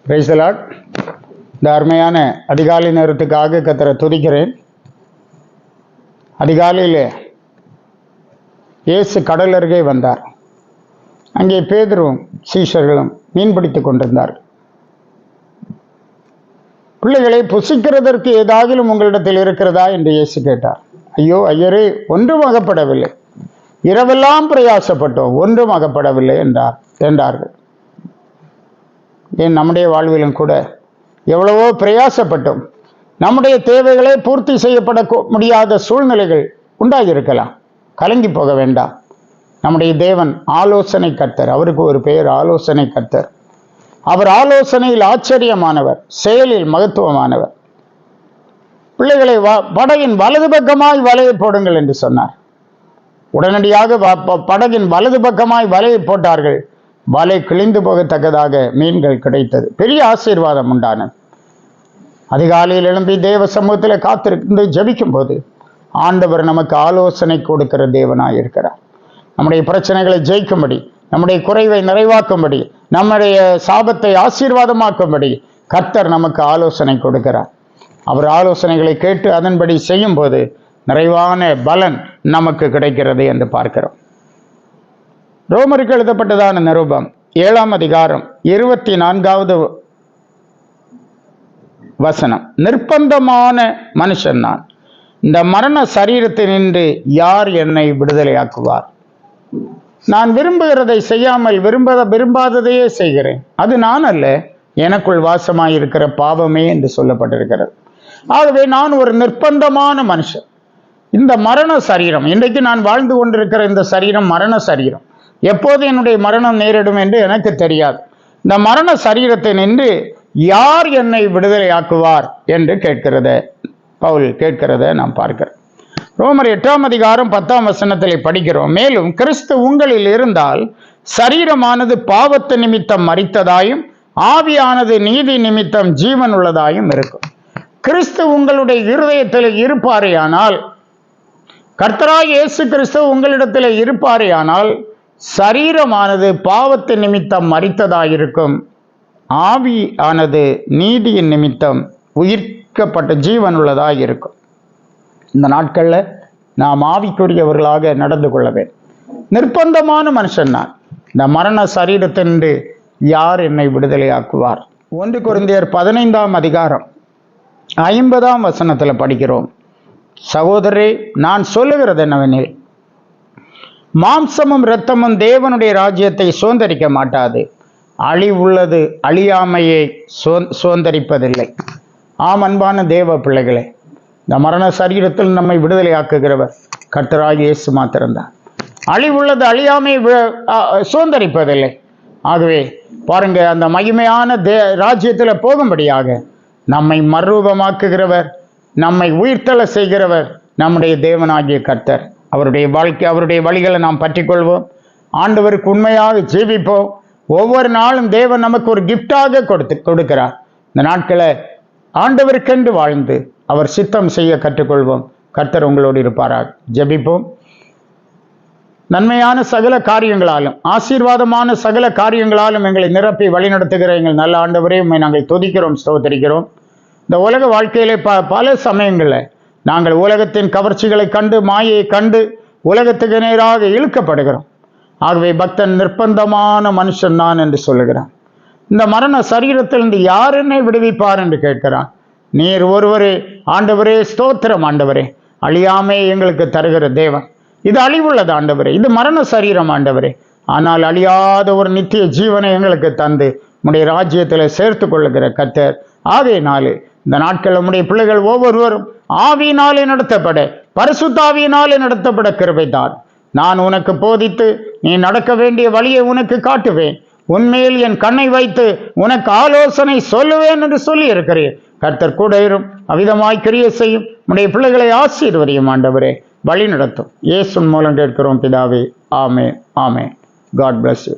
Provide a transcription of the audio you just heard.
Praise the Lord. இந்த அருமையான அதிகாலை நேரத்துக்காக கர்த்தரை துதிக்கிறேன். அதிகாலையில் இயேசு கடல் அருகே வந்தார். அங்கே பேதுருவும் சீஷர்களும் மீன் பிடித்து கொண்டிருந்தார். பிள்ளைகளை புசிக்கிறதற்கு ஏதாகிலும் உங்களிடத்தில் இருக்கிறதா என்று இயேசு கேட்டார். ஐயோ ஐயரே, ஒன்றும் அகப்படவில்லை, இரவெல்லாம் பிரயாசப்பட்டோம், ஒன்றும் அகப்படவில்லை என்றார்கள். ஏன் நம்முடைய வாழ்விலும் கூட எவ்வளவோ பிரயாசப்பட்டோம், நம்முடைய தேவைகளை பூர்த்தி செய்யப்பட முடியாத சூழ்நிலைகள் உண்டாகியிருக்கலாம். கலங்கி போக வேண்டாம். நம்முடைய தேவன் ஆலோசனை கர்த்தர். அவருக்கு ஒரு பெயர் ஆலோசனை கர்த்தர். அவர் ஆலோசனையில் ஆச்சரியமானவர், செயலில் மகத்துவமானவர். பிள்ளைகளை படகின் வலது பக்கமாய் வலையை போடுங்கள் என்று சொன்னார். உடனடியாக படகின் வலது பக்கமாய் வலையை போட்டார்கள். வலை கிழிந்து போகத்தக்கதாக மீன்கள் கிடைத்தது. பெரிய ஆசீர்வாதம் உண்டானது. அதிகாலையில் எழும்பி தேவ சமூகத்தில் காத்திருந்து ஜெபிக்கும் போது ஆண்டவர் நமக்கு ஆலோசனை கொடுக்கிற தேவனாய் இருக்கிறார். நம்முடைய பிரச்சனைகளை ஜெயிக்கும்படி, நம்முடைய குறைவை நிறைவாக்கும்படி, நம்முடைய சாபத்தை ஆசீர்வாதமாக்கும்படி கர்த்தர் நமக்கு ஆலோசனை கொடுக்கிறார். அவர் ஆலோசனைகளை கேட்டு அதன்படி செய்யும் போது நிறைவான பலன் நமக்கு கிடைக்கிறது என்று பார்க்கிறோம். ரோமருக்கு எழுதப்பட்டதான நிருபம் 7ஆம் அதிகாரம் 24வது வசனம். நிர்பந்தமான மனுஷன் நான், இந்த மரண சரீரத்தினின்று யார் என்னை விடுதலையாக்குவார்? நான் விரும்புகிறதை செய்யாமல் விரும்பாததையே செய்கிறேன். அது நான் அல்ல, எனக்குள் வாசமாயிருக்கிற பாவமே என்று சொல்லப்பட்டிருக்கிறது. ஆகவே நான் ஒரு நிர்பந்தமான மனுஷன். இந்த மரண சரீரம், இன்றைக்கு நான் வாழ்ந்து கொண்டிருக்கிற இந்த சரீரம் மரண சரீரம். எப்போது என்னுடைய மரணம் நேரிடும் என்று எனக்கு தெரியாது. இந்த மரண சரீரத்தை நின்று யார் என்னை விடுதலையாக்குவார் என்று பவுல் கேட்கிறத நாம் பார்க்கிறோம். ரோமர் 8ஆம் அதிகாரம் 10ஆம் வசனத்தில் படிக்கிறோம். மேலும் கிறிஸ்து உங்களில் இருந்தால் சரீரமானது பாவத்து நிமித்தம் மரித்ததாயும் ஆவியானது நீதி நிமித்தம் ஜீவன் உள்ளதாயும் இருக்கும். கிறிஸ்து உங்களுடைய இருதயத்தில் இருப்பாரேயானால், கர்த்தராகிய இயேசு கிறிஸ்து உங்களிடத்தில் இருப்பாரேயானால் சரீரமானது பாவத்து நிமித்தம் மரித்ததாயிருக்கும், ஆவியானது நீதியின் நிமித்தம் உயிர்க்கப்பட்ட ஜீவன் உள்ளதாக இருக்கும். இந்த நாட்களில் நாம் ஆவிக்குரியவர்களாக நடந்து கொள்ள வேண்டும். நிர்பந்தமான மனுஷன் நான், இந்த மரண சரீரத்தின்று யார் என்னை விடுதலையாக்குவார்? 1 கொரிந்தியர் 15ஆம் அதிகாரம் 50ஆம் வசனத்தில் படிக்கிறோம். சகோதரரே, நான் சொல்லுகிறது என்னவெனில், மாம்சமும் இரத்தமும் தேவனுடைய ராஜ்யத்தை சுதந்தரிக்க மாட்டாது, அழிவுள்ளது அழியாமையை சுதந்தரிப்பதில்லை. ஆம், அன்பான தேவ பிள்ளைகளே, இந்த மரண சரீரத்தில் நம்மை விடுதலையாக்குகிறவர் கர்த்தராகிய இயேசு மாத்திரம்தான். அழிவுள்ளது அழியாமையை சுதந்தரிப்பதில்லை. ஆகவே பாருங்க, அந்த மகிமையான ராஜ்யத்தில் போகும்படியாக நம்மை மறுரூபமாக்குகிறவர், நம்மை உயிர்த்தெழ செய்கிறவர் நம்முடைய தேவனாகிய கர்த்தர். அவருடைய வாழ்க்கை, அவருடைய வழிகளை நாம் பற்றி கொள்வோம். ஆண்டவருக்கு உண்மையாக ஜீவிப்போம். ஒவ்வொரு நாளும் தேவன் நமக்கு ஒரு கிஃப்டாக கொடுக்கிறார். இந்த நாட்களை ஆண்டவருக்கென்று வாழ்ந்து அவர் சித்தம் செய்ய கற்றுக்கொள்வோம். கர்த்தர் உங்களோடு இருப்பாராக. ஜெபிப்போம். நன்மையான சகல காரியங்களாலும், ஆசீர்வாதமான சகல காரியங்களாலும் எங்களை நிரப்பி வழிநடத்துகிற எங்கள் நல்ல ஆண்டவரே, உம்மை நாங்கள் துதிக்கிறோம், ஸ்தோத்திரிக்கிறோம். இந்த உலக வாழ்க்கையிலே பல சமயங்களில் நாங்கள் உலகத்தின் கவர்ச்சிகளை கண்டு, மாயையை கண்டு உலகத்துக்கு நேராக இழுக்கப்படுகிறோம். ஆகவே பக்தன் நிர்பந்தமான மனுஷன் நான் என்று சொல்லுகிறான். இந்த மரண சரீரத்திலிருந்து யார் என்னை விடுவிப்பார் என்று கேட்கிறான். நீர் ஒருவரே ஆண்டவரே, ஸ்தோத்திரம் ஆண்டவரே. அழியாமே எங்களுக்கு தருகிற தேவன். இது அழிவுள்ளது ஆண்டவரே, இது மரண சரீரம் ஆண்டவரே. ஆனால் அழியாத ஒரு நித்திய ஜீவனை எங்களுக்கு தந்து உம்முடைய ராஜ்யத்தில் சேர்த்து கொள்ளுகிற கர்த்தர். ஆகையினாலே இந்த நாட்கள் உம்முடைய பிள்ளைகள் ஒவ்வொருவரும் ஆவியினாலே நடத்தப்பட, பரிசுத்த ஆவியினாலே நடத்தப்பட கிருபைதான். நான் உனக்கு போதித்து நீ நடக்க வேண்டிய வழியை உனக்கு காட்டுவேன், உன்மேல் என் கண்ணை வைத்து உனக்கு ஆலோசனை சொல்லுவேன் என்று சொல்லி இருக்கிறேன். கர்த்தர் கூட இரும், அவிதமாய் கிரியை செய்யும். உடைய பிள்ளைகளை ஆசீர்வதியும் ஆண்டவரே, வழி நடத்தும். இயேசுவின் மூலம் கேட்கிறோம் பிதாவே. ஆமென், ஆமென். God bless you.